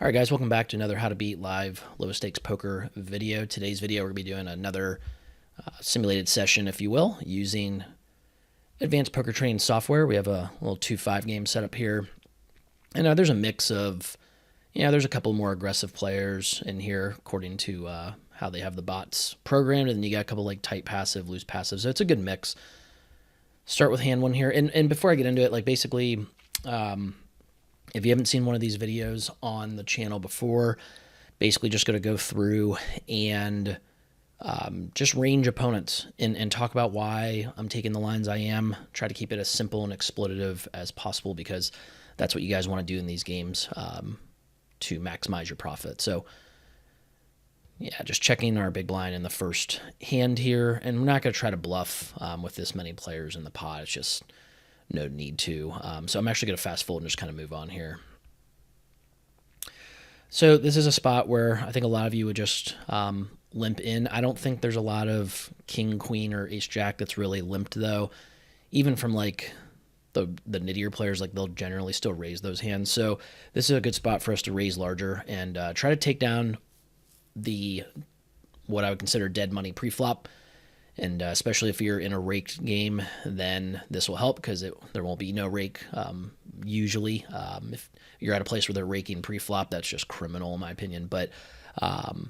All right, guys, welcome back to another How to Beat Live Low Stakes Poker video. Today's video, we're going to be doing another simulated session, if you will, using advanced poker training software. We have a little 2-5 game set up here. And there's a mix of, there's a couple more aggressive players in here according to how they have the bots programmed. And then you got a couple like tight passive, loose passive. So it's a good mix. Start with hand one here. And before I get into it, like basically, if you haven't seen one of these videos on the channel before, basically just going to go through and just range opponents and talk about why I'm taking the lines I am. Try to keep it as simple and exploitative as possible because that's what you guys want to do in these games to maximize your profit. So yeah, just checking our big blind in the first hand here. And we're not going to try to bluff with this many players in the pot. It's just no need to. So I'm actually going to fast forward and just kind of move on here. So this is a spot where I think a lot of you would just limp in. I don't think there's a lot of king, queen, or ace jack that's really limped though. Even from like the nittier players, like they'll generally still raise those hands. So this is a good spot for us to raise larger and try to take down what I would consider dead money pre-flop. And especially if you're in a raked game, then this will help because there won't be no rake usually. If you're at a place where they're raking pre-flop, that's just criminal in my opinion. But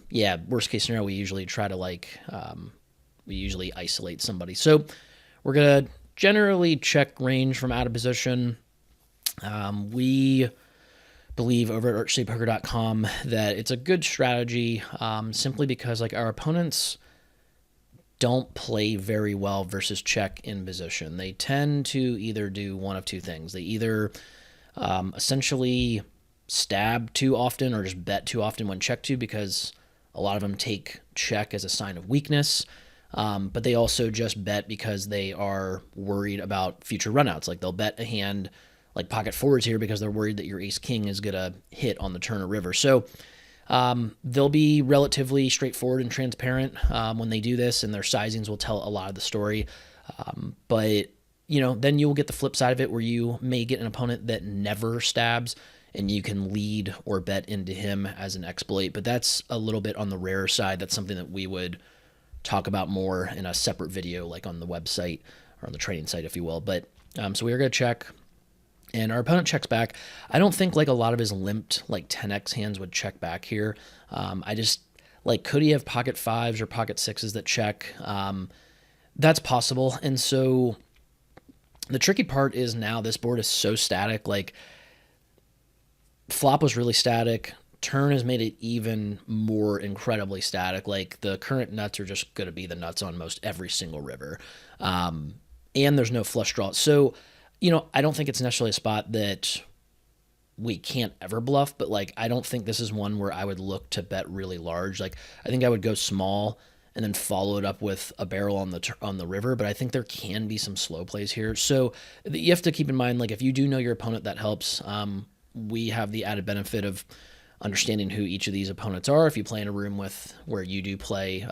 yeah, worst case scenario, we usually try to we usually isolate somebody. So we're going to generally check range from out of position. We believe over at archstatepoker.com that it's a good strategy simply because like our opponents don't play very well versus check in position. They tend to either do one of two things. They either essentially stab too often or just bet too often when check to because a lot of them take check as a sign of weakness. But they also just bet because they are worried about future runouts. Like they'll bet a hand like pocket forwards here because they're worried that your ace king is going to hit on the turn or river. So they'll be relatively straightforward and transparent when they do this, and their sizings will tell a lot of the story. But then you'll get the flip side of it where you may get an opponent that never stabs and you can lead or bet into him as an exploit. But that's a little bit on the rare side. That's something that we would talk about more in a separate video, like on the website or on the training site, if you will. But so we are going to check. And our opponent checks back. I don't think like a lot of his limped like 10x hands would check back here. I just like, could he have pocket fives or pocket sixes that check? That's possible. And so the tricky part is now this board is so static. Like flop was really static. Turn has made it even more incredibly static. Like the current nuts are just going to be the nuts on most every single river. And there's no flush draw. So I don't think it's necessarily a spot that we can't ever bluff, but like, I don't think this is one where I would look to bet really large. Like, I think I would go small and then follow it up with a barrel on the river, but I think there can be some slow plays here. So you have to keep in mind, like, if you do know your opponent, that helps. We have the added benefit of understanding who each of these opponents are. If you play in a room where you do play,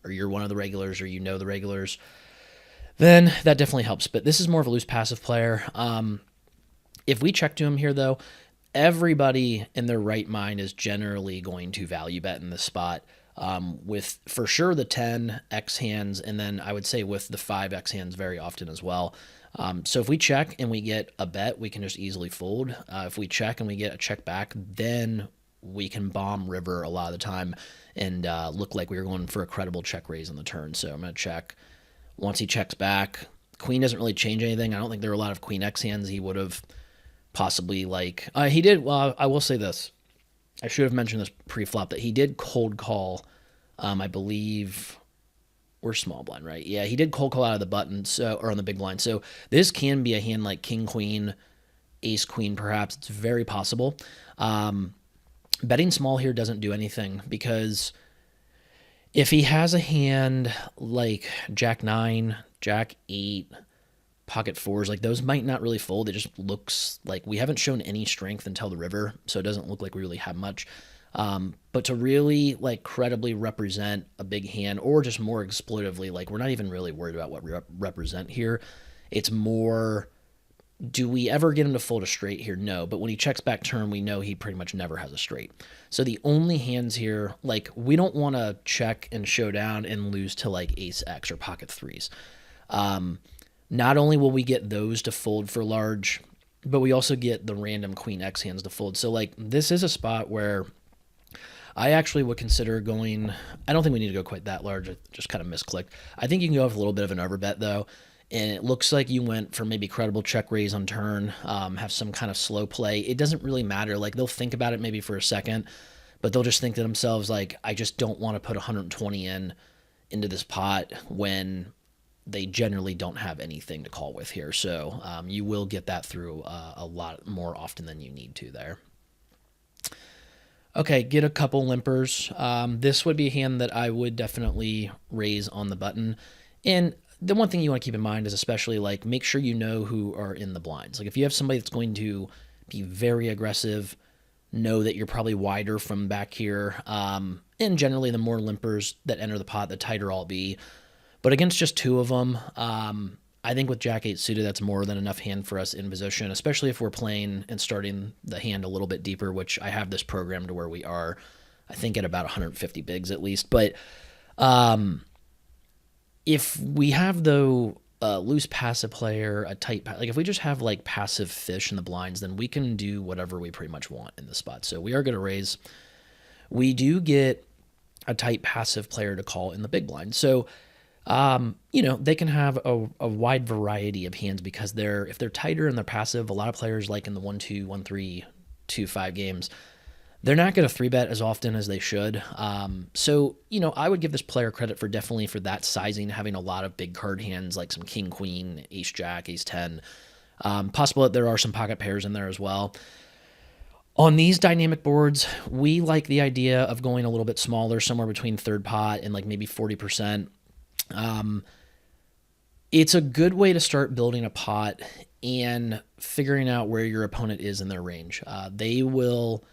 or you're one of the regulars or the regulars, then that definitely helps. But this is more of a loose passive player. If we check to him here, though, everybody in their right mind is generally going to value bet in this spot with, for sure, the 10x hands, and then I would say with the 5x hands very often as well. So if we check and we get a bet, we can just easily fold. If we check and we get a check back, then we can bomb river a lot of the time and look like we were going for a credible check raise on the turn. So I'm going to check. Once he checks back, queen doesn't really change anything. I don't think there were a lot of queen X hands. He would have possibly he did. Well, I will say this. I should have mentioned this pre-flop that he did cold call. I believe we're small blind, right? Yeah, he did cold call out of the button, or on the big blind. So this can be a hand like king, queen, ace, queen, perhaps. It's very possible. Betting small here doesn't do anything because if he has a hand like jack 9, jack 8, pocket fours, like those might not really fold. It just looks like we haven't shown any strength until the river, so it doesn't look like we really have much. But to really like credibly represent a big hand or just more exploitively, like we're not even really worried about what we represent here. It's more Do we ever get him to fold a straight here? No, but when he checks back turn, we know he pretty much never has a straight. So the only hands here, like, we don't want to check and show down and lose to like ace X or pocket threes. Not only will we get those to fold for large, but we also get the random queen X hands to fold. So like, this is a spot where I actually would consider going. I don't think we need to go quite that large. I just kind of misclicked. I think you can go with a little bit of an overbet though. And it looks like you went for maybe credible check raise on turn, have some kind of slow play. It doesn't really matter. Like, they'll think about it maybe for a second, but they'll just think to themselves, like, I just don't want to put 120 into this pot when they generally don't have anything to call with here. So you will get that through a lot more often than you need to there. Okay, get a couple limpers. This would be a hand that I would definitely raise on the button. And the one thing you want to keep in mind is especially like make sure you know who are in the blinds. Like if you have somebody that's going to be very aggressive, know that you're probably wider from back here. And generally the more limpers that enter the pot, the tighter I'll be. But against just two of them, I think with Jack 8 suited, that's more than enough hand for us in position, especially if we're playing and starting the hand a little bit deeper, which I have this program to where we are, I think, at about 150 bigs at least. But if we have, though, a loose passive player, a tight, like if we just have like passive fish in the blinds, then we can do whatever we pretty much want in the spot. So we are going to raise. We do get a tight passive player to call in the big blind. So, they can have a wide variety of hands because if they're tighter and they're passive, a lot of players like in the 1-2, 1-3, 2-5 games, they're not going to 3-bet as often as they should. So, I would give this player credit for definitely for that sizing, having a lot of big card hands like some king, queen, ace, jack, ace 10. Possible that there are some pocket pairs in there as well. On these dynamic boards, we like the idea of going a little bit smaller, somewhere between third pot and like maybe 40%. It's a good way to start building a pot and figuring out where your opponent is in their range. They will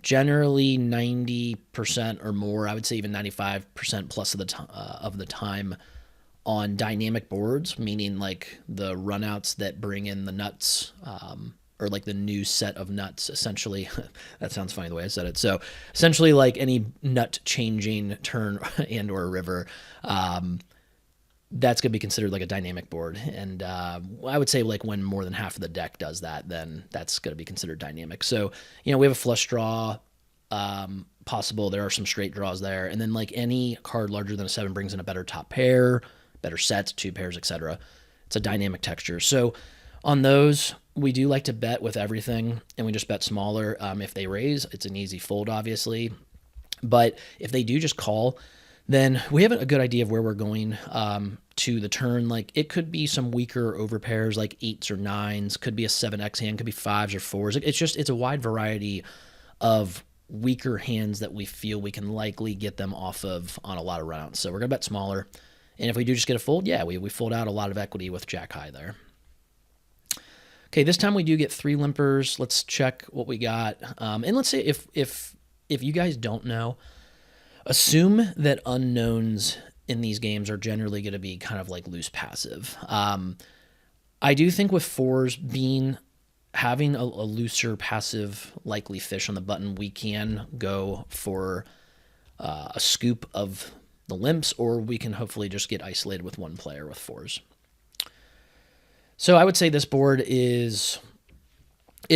generally 90% or more, I would say even 95% plus of the time on dynamic boards, meaning like the runouts that bring in the nuts, or like the new set of nuts, essentially. That sounds funny the way I said it. So essentially like any nut changing turn and or river, that's going to be considered like a dynamic board. And I would say like when more than half of the deck does that, then that's going to be considered dynamic. So, we have a flush draw possible. There are some straight draws there. And then like any card larger than a 7 brings in a better top pair, better sets, 2 pairs, etc. It's a dynamic texture. So on those, we do like to bet with everything, and we just bet smaller. If they raise, it's an easy fold, obviously. But if they do just call, then we have a good idea of where we're going to the turn. Like it could be some weaker overpairs like 8s or 9s, could be a 7x hand, could be 5s or 4s. It's a wide variety of weaker hands that we feel we can likely get them off of on a lot of runouts. So we're going to bet smaller. And if we do just get a fold, yeah, we fold out a lot of equity with Jack high there. Okay, this time we do get 3 limpers. Let's check what we got. And let's say if you guys don't know, assume that unknowns in these games are generally going to be kind of like loose passive. I do think with 4s having a looser passive likely fish on the button, we can go for a scoop of the limps, or we can hopefully just get isolated with one player with 4s. So I would say this board it's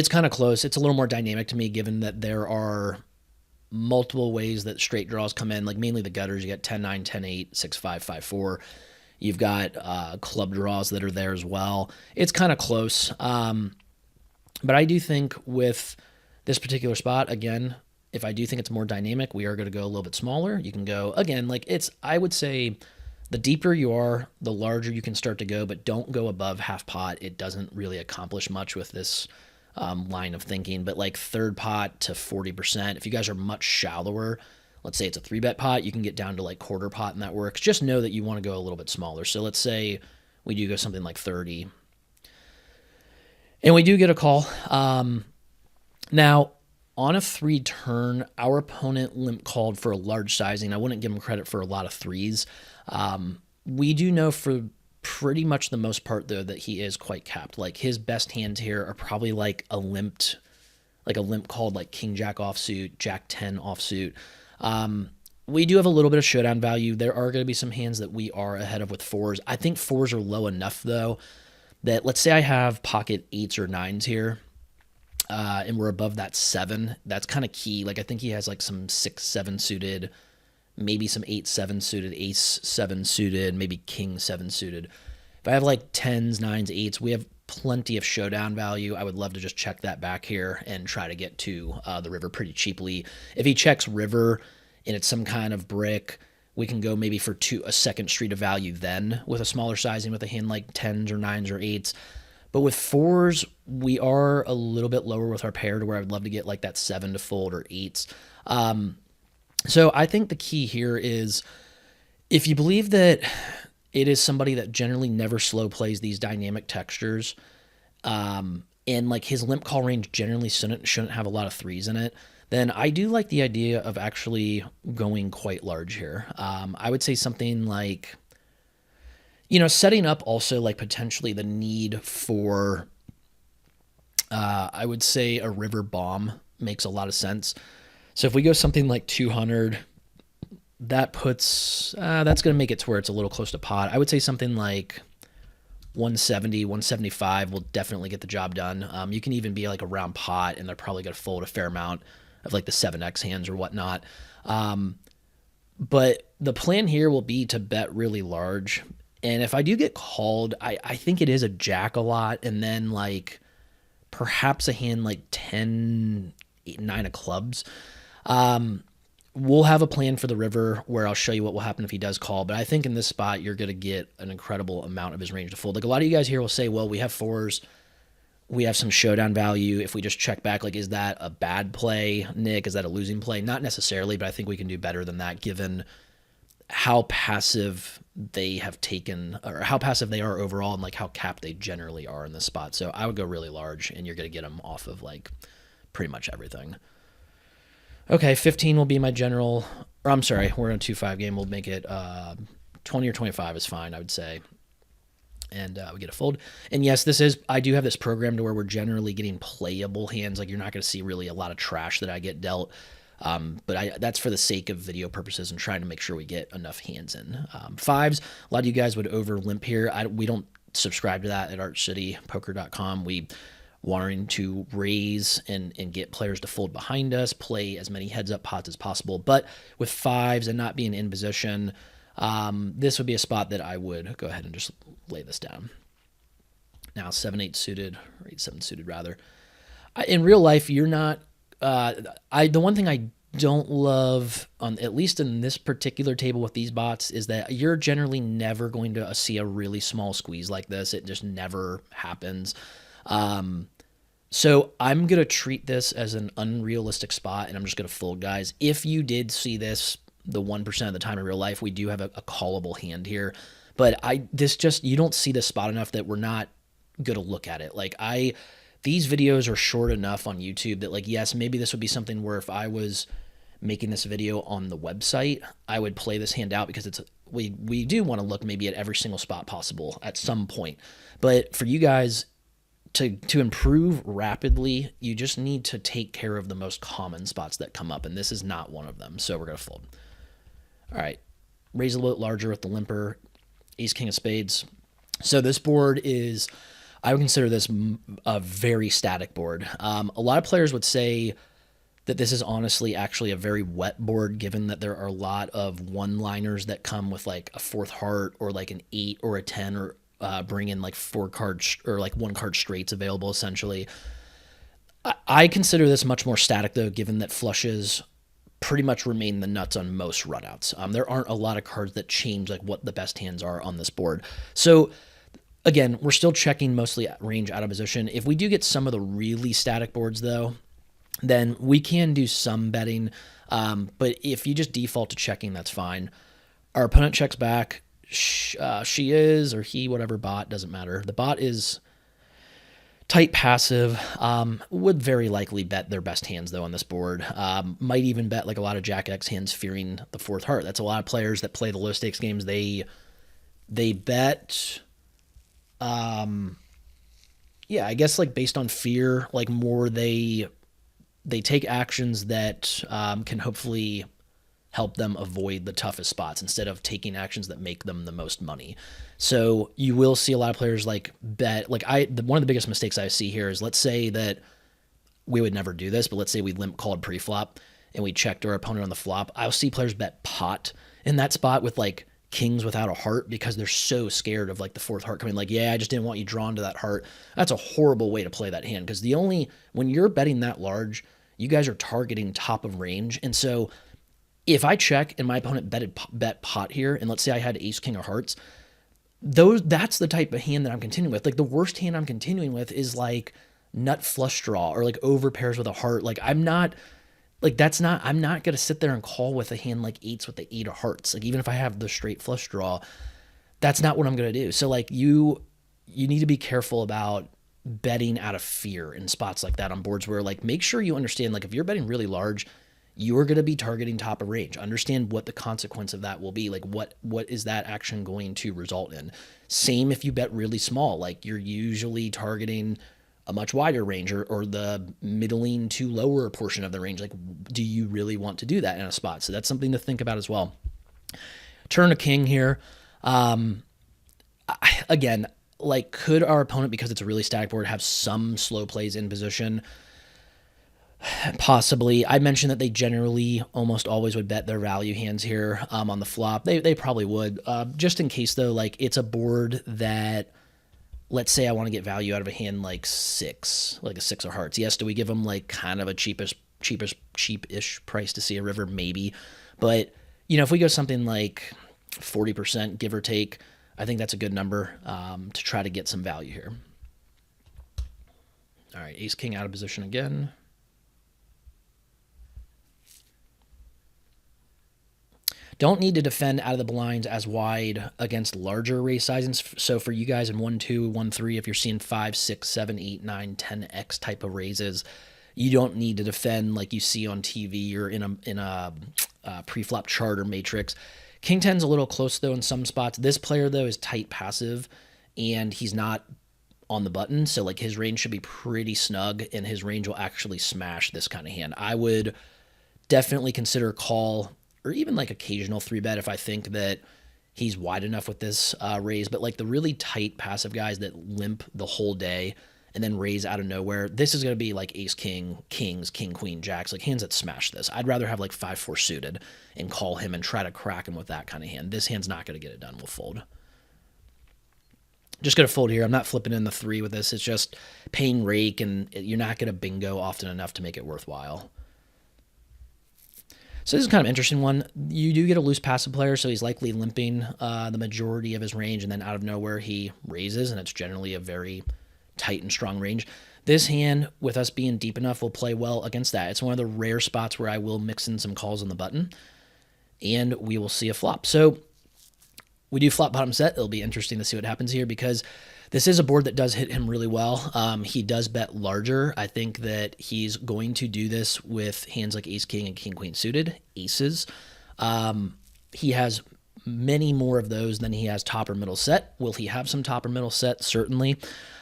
kind of close. It's a little more dynamic to me, given that there are multiple ways that straight draws come in, like mainly the gutters. You got 10-9, 10-8, 6-5, 5-4. You've got club draws that are there as well. It's kind of close. But I do think with this particular spot, again, if I do think it's more dynamic, we are going to go a little bit smaller. You can go, again, like I would say the deeper you are, the larger you can start to go, but don't go above half pot. It doesn't really accomplish much with this line of thinking. But like third pot to 40%, if you guys are much shallower, let's say it's a 3-bet pot, you can get down to like quarter pot and that works. Just know that you want to go a little bit smaller. So let's say we do go something like 30. And we do get a call. Now, on a 3 turn, our opponent limp called for a large sizing. I wouldn't give him credit for a lot of 3s. We do know for pretty much the most part though that he is quite capped. Like his best hands here are probably like a limp called like King Jack offsuit, Jack 10 offsuit. We do have a little bit of showdown value. There are going to be some hands that we are ahead of with fours. I think fours are low enough though that let's say I have pocket eights or nines here, and we're above that seven. That's kind of key. Like I think he has like some 6-7 suited, maybe some 8-7 suited, ace 7 suited, maybe king 7 suited. If I have like 10s, 9s, 8s, we have plenty of showdown value. I would love to just check that back here and try to get to the river pretty cheaply. If he checks river and it's some kind of brick, we can go maybe for a second street of value then with a smaller sizing with a hand like 10s or 9s or 8s. But with fours, we are a little bit lower with our pair to where I would love to get like that 7 to fold or 8s. So I think the key here is if you believe that it is somebody that generally never slow plays these dynamic textures, and like his limp call range generally shouldn't have a lot of threes in it, then I do like the idea of actually going quite large here. I would say something like, setting up also like potentially the need for, I would say a river bomb makes a lot of sense. So if we go something like 200, that puts, that's going to make it to where it's a little close to pot. I would say something like 170, 175 will definitely get the job done. You can even be like around pot, and they're probably going to fold a fair amount of like the 7x hands or whatnot. But the plan here will be to bet really large. And if I do get called, I think it is a jack a lot, and then like perhaps a hand like 10, 8, 9 of clubs. We'll have a plan for the river where I'll show you what will happen if he does call. But I think in this spot, you're going to get an incredible amount of his range to fold. Like a lot of you guys here will say, well, we have fours. We have some showdown value. If we just check back, like, is that a bad play, Nick? Is that a losing play? Not necessarily, but I think we can do better than that given how passive they have taken, or how passive they are overall, and like how capped they generally are in this spot. So I would go really large, and you're going to get them off of like pretty much everything. Okay, 15 will be my general, or I'm sorry, we're in a 2-5 game. We'll make it 20 or 25 is fine, I would say. And we get a fold. And yes, I do have this program to where we're generally getting playable hands. Like you're not going to see really a lot of trash that I get dealt. But that's for the sake of video purposes and trying to make sure we get enough hands in. Fives, a lot of you guys would over limp here. We don't subscribe to that at archcitypoker.com. We wanting to raise and get players to fold behind us, play as many heads up pots as possible. But with fives and not being in position, this would be a spot that I would go ahead and just lay this down. Now 7-8 suited, or 8-7 suited rather. In real life, you're not, the one thing I don't love, at least in this particular table with these bots, is that you're generally never going to see a really small squeeze like this. It just never happens. So I'm going to treat this as an unrealistic spot, and I'm just going to fold, guys. If you did see this the 1% of the time in real life, we do have a callable hand here. But you don't see this spot enough that we're not going to look at it. Like these videos are short enough on YouTube that like, yes, maybe this would be something where if I was making this video on the website, I would play this hand out because we do want to look maybe at every single spot possible at some point. But for you guys, to improve rapidly, you just need to take care of the most common spots that come up, and this is not one of them, so we're going to fold. All right, raise a little bit larger with the limper, ace, king of spades. So this board is, I would consider this a very static board. A lot of players would say that this is honestly actually a very wet board, given that there are a lot of one-liners that come with like a fourth heart or like an 8 or a 10 or bring in like 4 cards or like 1 card straights available essentially. I consider this much more static though, given that flushes pretty much remain the nuts on most runouts. There aren't a lot of cards that change like what the best hands are on this board. So again, we're still checking mostly range out of position. If we do get some of the really static boards though, then we can do some betting. But if you just default to checking, that's fine. Our opponent checks back. She is, or he, whatever bot, doesn't matter. The bot is tight passive, would very likely bet their best hands though on this board. Might even bet like a lot of Jack X hands fearing the fourth heart. That's a lot of players that play the low stakes games. They bet Yeah, I guess like based on fear, like more they take actions that can hopefully help them avoid the toughest spots instead of taking actions that make them the most money. So you will see a lot of players like bet like one of the biggest mistakes I see here is, let's say that we would never do this, but let's say we limp called pre-flop and we checked our opponent on the flop. I'll see players bet pot in that spot with like kings without a heart because they're so scared of like the fourth heart coming. Like, yeah, I just didn't want you drawn to that heart. That's a horrible way to play that hand because when you're betting that large, you guys are targeting top of range. And so if I check and my opponent bet pot here, and let's say I had ace king of hearts, that's the type of hand that I'm continuing with. Like the worst hand I'm continuing with is like nut flush draw or like over pairs with a heart. Like I'm not gonna sit there and call with a hand like eights with the eight of hearts. Like even if I have the straight flush draw, that's not what I'm gonna do. So like you need to be careful about betting out of fear in spots like that on boards where like make sure you understand like if you're betting really large, you are going to be targeting top of range. Understand what the consequence of that will be. Like what is that action going to result in? Same if you bet really small, like you're usually targeting a much wider range or the middling to lower portion of the range. Like, do you really want to do that in a spot? So that's something to think about as well. Turn a king here. Again, like could our opponent, because it's a really static board, have some slow plays in position? Possibly. I mentioned that they generally almost always would bet their value hands here on the flop. They probably would. Just in case, though, like it's a board that, let's say I want to get value out of a hand like six, like a six of hearts. Yes, do we give them like kind of a cheapish price to see a river? Maybe. But, if we go something like 40%, give or take, I think that's a good number to try to get some value here. All right, ace king out of position again. Don't need to defend out of the blinds as wide against larger raise sizes. So for you guys in 1-2, 1-3, if you're seeing 5, 6, 7, 8, 9, 10x type of raises, you don't need to defend like you see on TV or in a pre-flop chart or matrix. King 10's a little close though in some spots. This player though is tight passive and he's not on the button, so like his range should be pretty snug and his range will actually smash this kind of hand. I would definitely consider call or even like occasional 3-bet if I think that he's wide enough with this raise. But like the really tight passive guys that limp the whole day and then raise out of nowhere, this is going to be like ace king, kings, king queen, jacks, like hands that smash this. I'd rather have like 5-4 suited and call him and try to crack him with that kind of hand. This hand's not going to get it done. We'll fold. Just going to fold here. I'm not flipping in the 3 with this. It's just paying rake and you're not going to bingo often enough to make it worthwhile. So this is kind of an interesting one. You do get a loose passive player, so he's likely limping the majority of his range, and then out of nowhere he raises, and it's generally a very tight and strong range. This hand, with us being deep enough, will play well against that. It's one of the rare spots where I will mix in some calls on the button, and we will see a flop. So we do flop bottom set. It'll be interesting to see what happens here because this is a board that does hit him really well. He does bet larger. I think that he's going to do this with hands like ace king and king queen suited, aces. He has many more of those than he has top or middle set. Will he have some top or middle set? Certainly.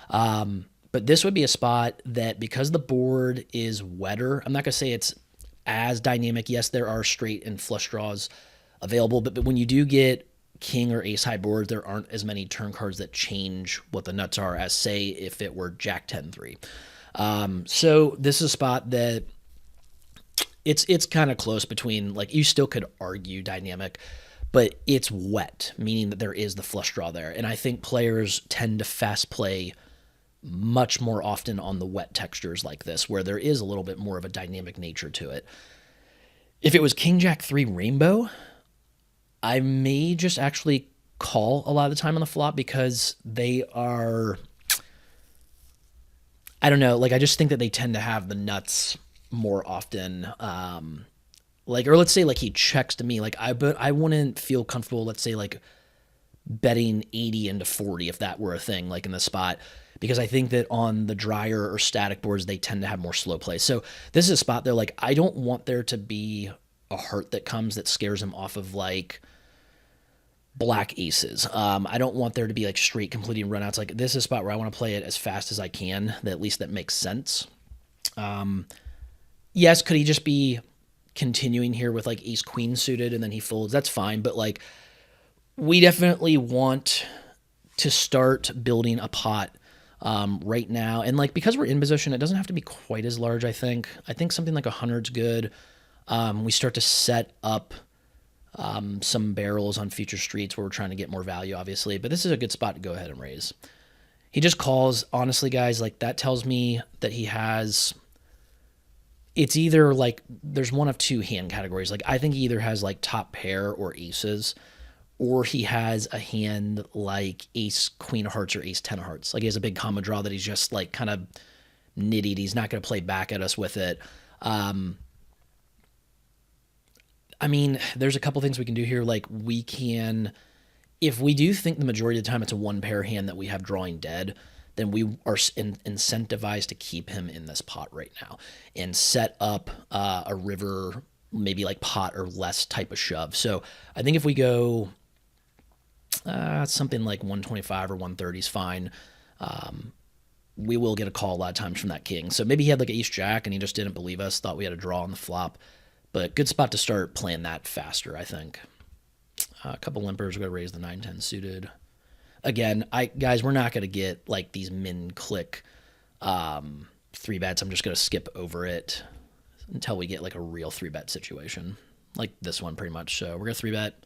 But this would be a spot that, because the board is wetter, I'm not going to say it's as dynamic. Yes, there are straight and flush draws available, but when you do get king or ace high boards, there aren't as many turn cards that change what the nuts are as, say, if it were jack 10-3. So this is a spot that it's kind of close between, like, you still could argue dynamic, but it's wet, meaning that there is the flush draw there. And I think players tend to fast play much more often on the wet textures like this, where there is a little bit more of a dynamic nature to it. If it was king jack 3 rainbow, I may just actually call a lot of the time on the flop because they are, I don't know, like I just think that they tend to have the nuts more often. Like, or let's say like he checks to me, like I wouldn't feel comfortable, let's say like betting 80 into 40 if that were a thing, like in the spot, because I think that on the drier or static boards, they tend to have more slow play. So this is a spot though, like I don't want there to be a heart that comes that scares him off of like black aces. I don't want there to be like straight completing runouts. Like this is a spot where I want to play it as fast as I can. That at least that makes sense. Yes, could he just be continuing here with like ace queen suited and then he folds? That's fine, but like we definitely want to start building a pot right now. And like because we're in position, it doesn't have to be quite as large. I think something like 100's good. We start to set up some barrels on future streets where we're trying to get more value, obviously. But this is a good spot to go ahead and raise. He just calls. Honestly, guys, like that tells me that he has. It's either like there's one of two hand categories. Like I think he either has like top pair or aces, or he has a hand like ace queen of hearts or ace 10 of hearts. Like he has a big combo draw that he's just like kind of nittied. He's not going to play back at us with it. I mean, there's a couple things we can do here. Like we can, if we do think the majority of the time it's a one pair hand that we have drawing dead, then we are incentivized to keep him in this pot right now and set up a river, maybe like pot or less type of shove. So I think if we go something like 125 or 130 is fine. We will get a call a lot of times from that king. So maybe he had like ace jack and he just didn't believe us, thought we had a draw on the flop. But good spot to start playing that faster, I think. A couple limpers, we're going to raise the 9-10 suited. Again, guys, we're not going to get like these min click three bets. I'm just going to skip over it until we get like a real three bet situation. Like this one pretty much. So we're going to three bet.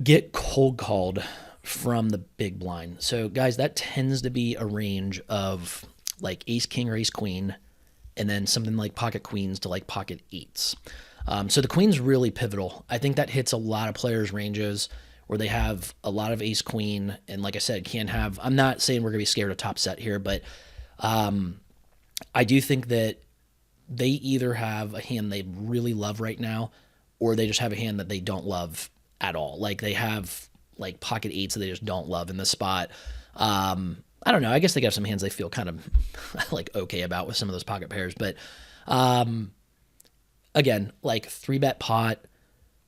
Get cold called from the big blind. So guys, that tends to be a range of like ace king or ace queen, and then something like pocket queens to like pocket eights. So the queen's really pivotal. I think that hits a lot of players' ranges where they have a lot of ace queen, and like I said, can have. I'm not saying we're gonna be scared of top set here, but I do think that they either have a hand they really love right now, or they just have a hand that they don't love at all. Like they have like pocket eights that they just don't love in this spot. I don't know. I guess they got some hands they feel kind of like okay about with some of those pocket pairs. But again, like three bet pot,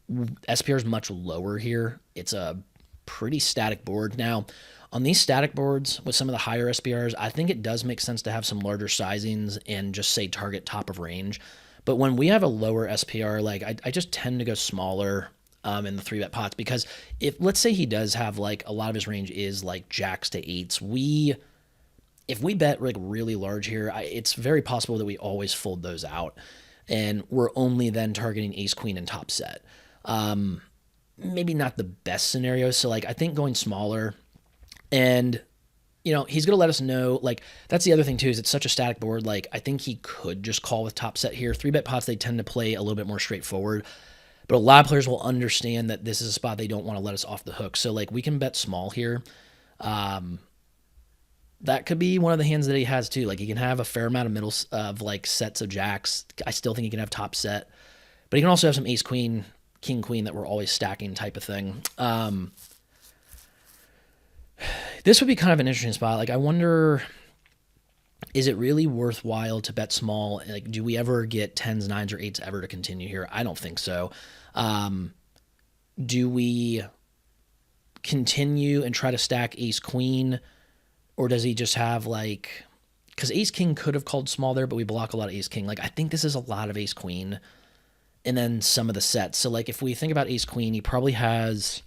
SPR is much lower here. It's a pretty static board. Now, on these static boards with some of the higher SPRs, I think it does make sense to have some larger sizings and just say target top of range. But when we have a lower SPR, like I just tend to go smaller in the three bet pots, because if let's say he does have like a lot of his range is like jacks to eights, if we bet like really large here, it's very possible that we always fold those out, and we're only then targeting ace queen and top set. Maybe not the best scenario. So like I think going smaller, and you know he's gonna let us know. Like that's the other thing too, is it's such a static board. Like I think he could just call with top set here. Three bet pots, they tend to play a little bit more straightforward. But a lot of players will understand that this is a spot they don't want to let us off the hook. So like we can bet small here. That could be one of the hands that he has too. Like he can have a fair amount of middle of like sets of jacks. I still think he can have top set, but he can also have some ace queen, king queen that we're always stacking type of thing. This would be kind of an interesting spot. Like I wonder, is it really worthwhile to bet small? Like, do we ever get 10s, 9s, or 8s ever to continue here? I don't think so. Do we continue and try to stack ace queen, or does he just have like, because ace king could have called small there, but we block a lot of ace king. Like I think this is a lot of ace queen and then some of the sets. So like if we think about ace queen, he probably has,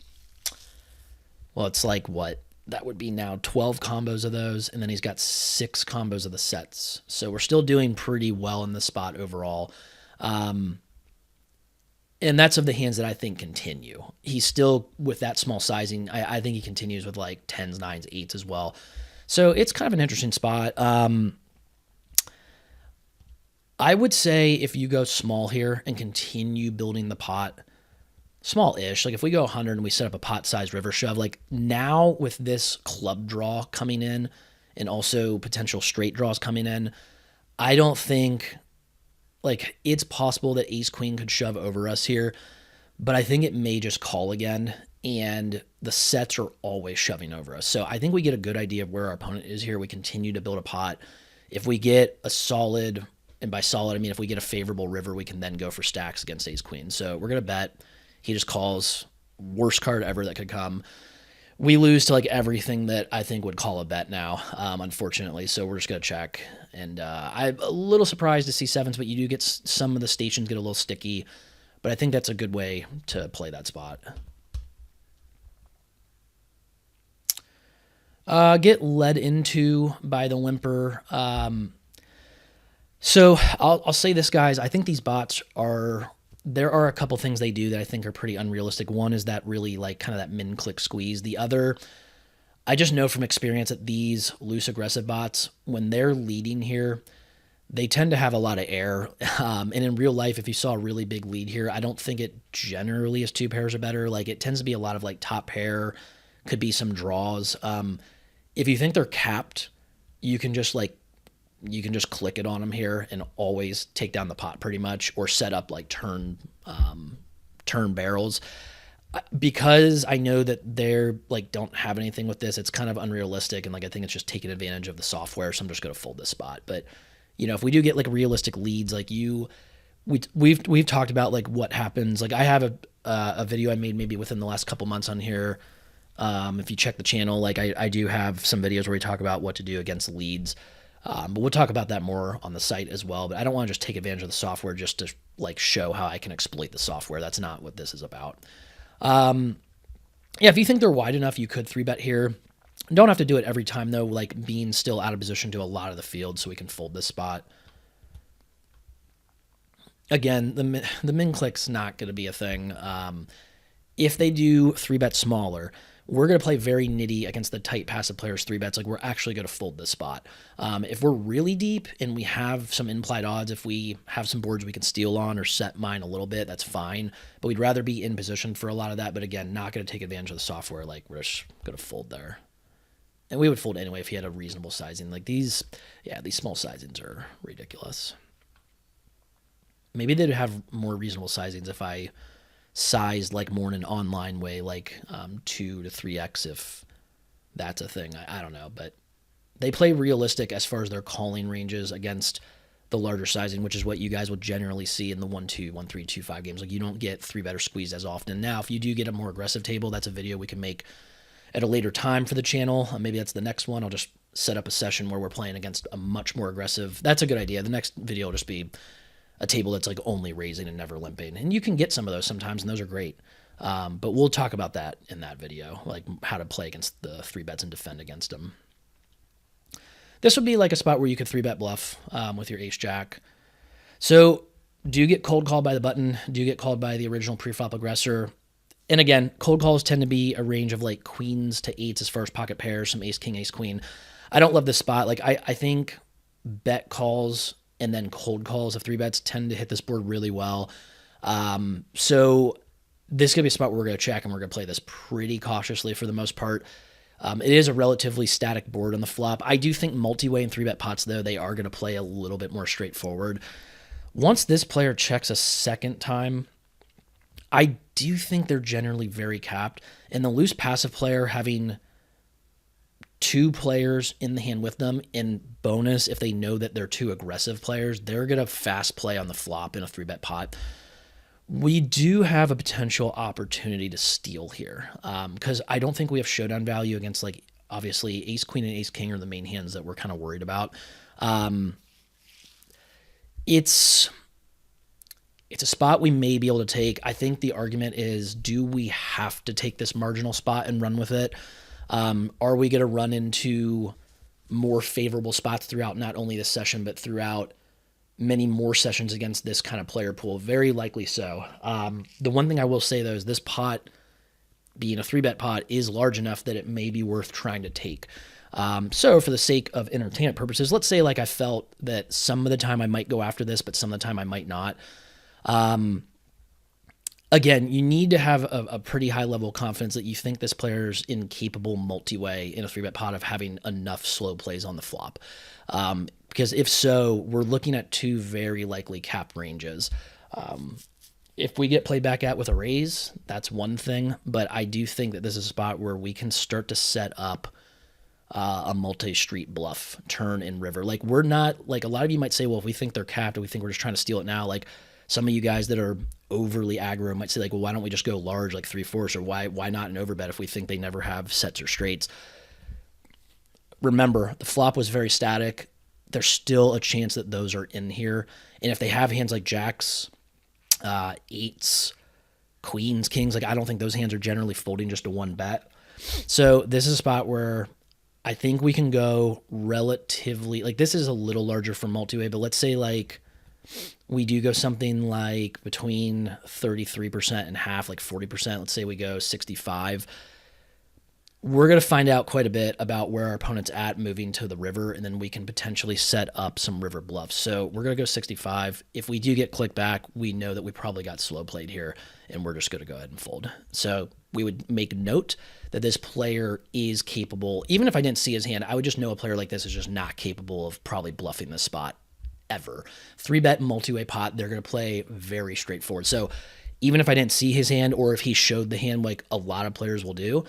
well, it's like what? That would be now 12 combos of those, and then he's got 6 combos of the sets. So we're still doing pretty well in the spot overall. And that's of the hands that I think continue. He's still, with that small sizing, I think he continues with like 10s, 9s, 8s as well. So it's kind of an interesting spot. I would say if you go small here and continue building the pot, small-ish, like if we go 100 and we set up a pot-sized river shove, like now with this club draw coming in and also potential straight draws coming in, I don't think, like it's possible that ace queen could shove over us here, but I think it may just call again, and the sets are always shoving over us. So I think we get a good idea of where our opponent is here. We continue to build a pot. If we get a solid, and by solid I mean if we get a favorable river, we can then go for stacks against ace queen. So we're going to bet. He just calls. worst card ever that could come. We lose to like everything that I think would call a bet now, unfortunately. So we're just gonna check. And I'm a little surprised to see sevens, but you do get some of the stations get a little sticky. But I think that's a good way to play that spot. Get led into by the limper. So I'll say this, guys. I think these bots are. There are a couple things they do that I think are pretty unrealistic. One is that really like kind of that min click squeeze. The other, I just know from experience that these loose aggressive bots, when they're leading here, they tend to have a lot of air. And in real life, if you saw a really big lead here, I don't think it generally is two pairs or better. Like it tends to be a lot of like top pair, could be some draws. If you think they're capped, you can just click it on them here and always take down the pot pretty much, or set up like turn barrels. Because I know that they're like don't have anything with this, it's kind of unrealistic, and like I think it's just taking advantage of the software. So I'm just gonna fold this spot. But if we do get like realistic leads, like we've talked about like what happens. Like I have a video I made maybe within the last couple months on here. If you check the channel, like I do have some videos where we talk about what to do against leads. But we'll talk about that more on the site as well. But I don't want to just take advantage of the software just to like show how I can exploit the software. That's not what this is about. If you think they're wide enough, you could 3-bet here. Don't have to do it every time though, like being still out of position to a lot of the field, so we can fold this spot. Again, the min click's not going to be a thing. If they do 3-bet smaller, we're going to play very nitty against the tight passive players 3-bets. Like we're actually going to fold this spot. If we're really deep and we have some implied odds, if we have some boards we can steal on or set mine a little bit, that's fine. But we'd rather be in position for a lot of that. But again, not going to take advantage of the software. Like we're just going to fold there. And we would fold anyway if he had a reasonable sizing. Like these small sizings are ridiculous. Maybe they'd have more reasonable sizings if I sized like more in an online way, like 2 to 3x, if that's a thing. I don't know, but they play realistic as far as their calling ranges against the larger sizing, which is what you guys will generally see in the 1-2, 1-3, 2-5 games. Like you don't get 3-bet or squeeze as often. Now, if you do get a more aggressive table, that's a video we can make at a later time for the channel. Maybe that's the next one. I'll just set up a session where we're playing against a much more aggressive. That's a good idea. The next video will just be a table that's like only raising and never limping. And you can get some of those sometimes, and those are great. But we'll talk about that in that video, like how to play against the 3-bets and defend against them. This would be like a spot where you could 3-bet bluff with your ace-jack. So do you get cold called by the button? Do you get called by the original pre-flop aggressor? And again, cold calls tend to be a range of like queens to eights as far as pocket pairs, some ace, king, ace, queen. I don't love this spot. Like I think bet calls and then cold calls of 3-bets tend to hit this board really well. So this is going to be a spot where we're going to check, and we're going to play this pretty cautiously for the most part. It is a relatively static board on the flop. I do think multi-way and 3-bet pots, though, they are going to play a little bit more straightforward. Once this player checks a second time, I do think they're generally very capped. And the loose passive player having 2 players in the hand with them, in bonus, if they know that they're 2 aggressive players, they're going to fast play on the flop in a 3-bet pot. We do have a potential opportunity to steal here, because I don't think we have showdown value against, like, obviously ace queen and ace king are the main hands that we're kind of worried about. It's a spot we may be able to take. I think the argument is, do we have to take this marginal spot and run with it? Are we going to run into more favorable spots throughout not only this session, but throughout many more sessions against this kind of player pool? Very likely so. The one thing I will say, though, is this pot, being a 3-bet pot, is large enough that it may be worth trying to take. So for the sake of entertainment purposes, let's say like I felt that some of the time I might go after this, but some of the time I might not. Again, you need to have a pretty high level of confidence that you think this player's incapable multi-way in a 3-bet pot of having enough slow plays on the flop. Because if so, we're looking at 2 very likely cap ranges. If we get played back at with a raise, that's one thing, but I do think that this is a spot where we can start to set up a multi-street bluff turn in river. Like, we're not, like, a lot of you might say, well, if we think they're capped and we think we're just trying to steal it now, like, Some of you guys that are overly aggro might say like, well, why don't we just go large, like 3/4, or why not an overbet if we think they never have sets or straights? Remember, the flop was very static. There's still a chance that those are in here. And if they have hands like jacks, eights, queens, kings, like I don't think those hands are generally folding just to one bet. So this is a spot where I think we can go relatively, like this is a little larger for multi-way, but let's say like we do go something like between 33% and half, like 40%. Let's say we go 65. We're going to find out quite a bit about where our opponent's at moving to the river, and then we can potentially set up some river bluffs. So we're going to go 65. If we do get click back, we know that we probably got slow played here, and we're just going to go ahead and fold. So we would make note that this player is capable. Even if I didn't see his hand, I would just know a player like this is just not capable of probably bluffing this spot ever. 3-bet multi-way pot, they're going to play very straightforward. So even if I didn't see his hand, or if he showed the hand like a lot of players will do,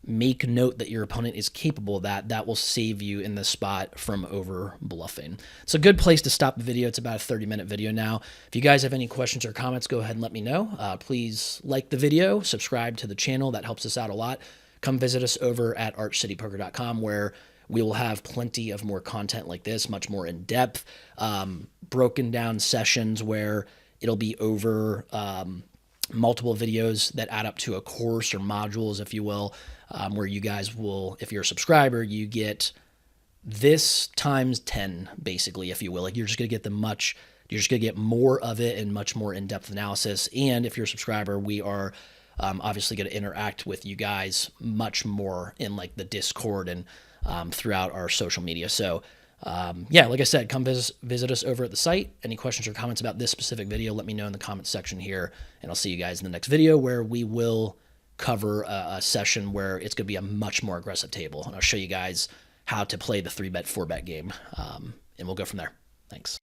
make note that your opponent is capable of that. That will save you in this spot from over bluffing. It's a good place to stop the video. It's about a 30-minute video now. If you guys have any questions or comments, go ahead and let me know. Please like the video, subscribe to the channel. That helps us out a lot. Come visit us over at archcitypoker.com, where we will have plenty of more content like this, much more in depth, broken down sessions where it'll be over multiple videos that add up to a course or modules, if you will, where you guys will, if you're a subscriber, you get this times 10, basically, if you will. Like you're just going to get you're just going to get more of it and much more in-depth analysis. And if you're a subscriber, we are obviously going to interact with you guys much more in like the Discord and throughout our social media. So yeah, like I said, come visit us over at the site. Any questions or comments about this specific video, let me know in the comments section here, and I'll see you guys in the next video, where we will cover a session where it's going to be a much more aggressive table, and I'll show you guys how to play the 3-bet, 4-bet game, and we'll go from there. Thanks.